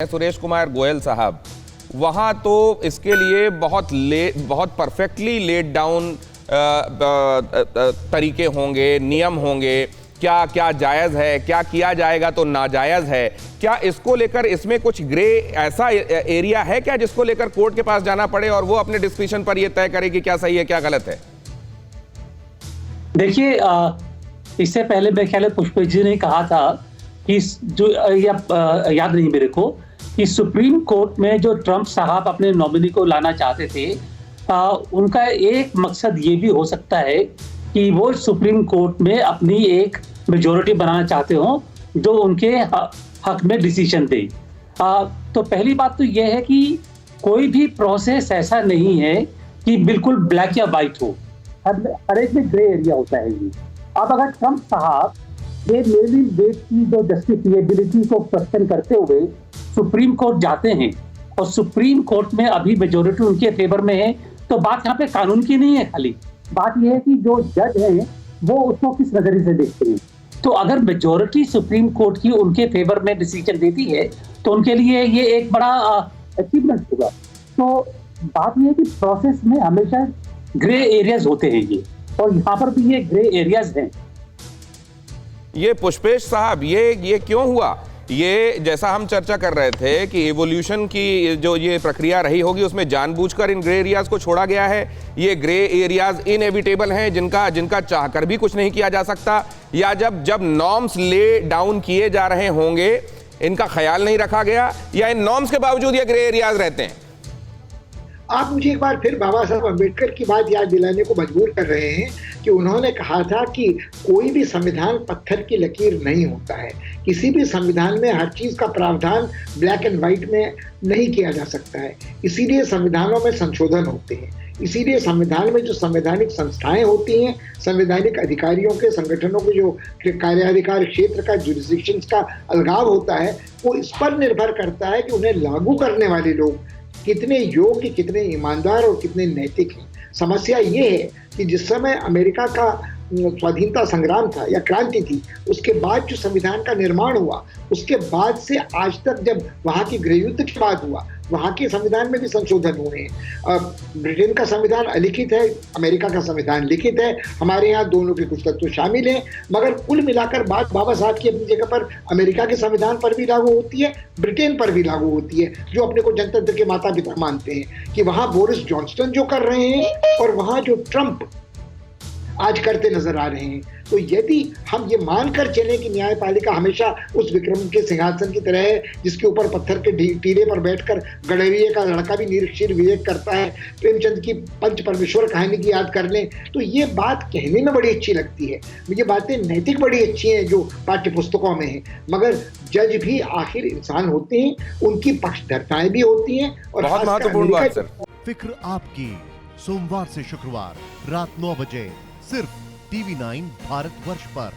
सुरेश कुमार गोयल साहब, वहाँ तो इसके लिए बहुत परफेक्टली लेड डाउन तरीके होंगे, नियम होंगे, क्या क्या जायज़ है, क्या किया जाएगा तो नाजायज़ है। क्या इसको लेकर इसमें कुछ ग्रे ऐसा एरिया है क्या जिसको लेकर कोर्ट के पास जाना पड़े और वो अपने डिस्क्रिप्शन पर ये तय करे कि क्या सही है क्या गलत है? देखिए, इससे पहले मेरे ख्याल में पुष्पा जी ने कहा था कि जो याद नहीं मेरे को कि सुप्रीम कोर्ट में जो ट्रंप साहब अपने नॉमिनी को लाना चाहते थे, उनका एक मकसद ये भी हो सकता है कि वो सुप्रीम कोर्ट में अपनी एक मेजॉरिटी बनाना चाहते हो जो उनके हक में डिसीजन दे। तो पहली बात तो यह है कि कोई भी प्रोसेस ऐसा नहीं है कि बिल्कुल ब्लैक या वाइट हो, हर एक में ग्रे एरिया होता है। ये अब अगर ट्रंप साहब ये मेरी डेट की जो जस्टिफिएबिलिटी को क्वेश्चन करते हुए सुप्रीम कोर्ट जाते हैं और सुप्रीम कोर्ट में अभी मेजॉरिटी उनके फेवर में है, तो बात यहाँ पे कानून की नहीं है, खाली बात यह है कि जो जज हैं वो उसको किस नजरिए से देखते हैं। तो अगर मेजॉरिटी सुप्रीम कोर्ट की उनके फेवर में डिसीजन देती है तो उनके लिए ये एक बड़ा अचीवमेंट होगा। तो बात यह है कि प्रोसेस में हमेशा ग्रे एरियाज होते हैं ये, और यहाँ पर भी ये ग्रे एरियाज हैं। ये पुष्पेश साहब, ये क्यों हुआ? ये जैसा हम चर्चा कर रहे थे कि एवोल्यूशन की जो ये प्रक्रिया रही होगी उसमें जानबूझकर इन ग्रे एरियाज को छोड़ा गया है। ये ग्रे एरियाज इनएविटेबल हैं जिनका चाहकर भी कुछ नहीं किया जा सकता, या जब नॉर्म्स ले डाउन किए जा रहे होंगे इनका ख्याल नहीं रखा गया, या इन नॉर्म्स के बावजूद ये ग्रे एरियाज रहते हैं? आप मुझे एक बार फिर बाबा साहब अम्बेडकर की बात याद दिलाने को मजबूर कर रहे हैं कि उन्होंने कहा था कि कोई भी संविधान पत्थर की लकीर नहीं होता है। किसी भी संविधान में हर चीज का प्रावधान ब्लैक एंड व्हाइट में नहीं किया जा सकता है। इसीलिए संविधानों में संशोधन होते हैं। इसीलिए संविधान में जो संवैधानिक संस्थाएं होती हैं, संवैधानिक अधिकारियों के संगठनों के जो कार्याधिकार क्षेत्र का जुरिसडिक्शन का अलगाव होता है, वो इस पर निर्भर करता है कि उन्हें लागू करने वाले लोग कितने योग्य, कितने ईमानदार और कितने नैतिक हैं। समस्या ये है कि जिस समय अमेरिका का स्वाधीनता संग्राम था या क्रांति थी, उसके बाद जो संविधान का निर्माण हुआ, उसके बाद से आज तक जब वहाँ की गृह युद्ध के बाद हुआ, वहाँ के संविधान में भी संशोधन हुए हैं। ब्रिटेन का संविधान अलिखित है, अमेरिका का संविधान लिखित है। हमारे यहाँ दोनों के कुछ तत्व शामिल हैं, मगर कुल मिलाकर बात बाबा साहब की अपनी जगह पर अमेरिका के संविधान पर भी लागू होती है, ब्रिटेन पर भी लागू होती है, जो अपने को जनतंत्र के माता पिता मानते हैं। कि वहाँ बोरिस जॉनसन जो कर रहे हैं और वहाँ जो ट्रंप आज करते नजर आ रहे हैं, तो यदि हम ये मानकर चले कि न्यायपालिका हमेशा उस विक्रम के सिंहासन की तरह है जिसके ऊपर पत्थर के टीले पर बैठकर गडरिये का लड़का भी निरीक्षर विवेक करता है, प्रेमचंद की पंच परमेश्वर कहानी की याद कर लें, तो ये बात कहने में बड़ी अच्छी लगती है। ये बातें नैतिक बड़ी अच्छी हैं जो पाठ्य पुस्तकों में है, मगर जज भी आखिर इंसान होते हैं, उनकी पक्षधरताएं भी होती हैं। और बहुत महत्वपूर्ण बात सर। फिक्र आपकी, सोमवार से शुक्रवार रात 9 बजे सिर्फ TV9 भारतवर्ष पर।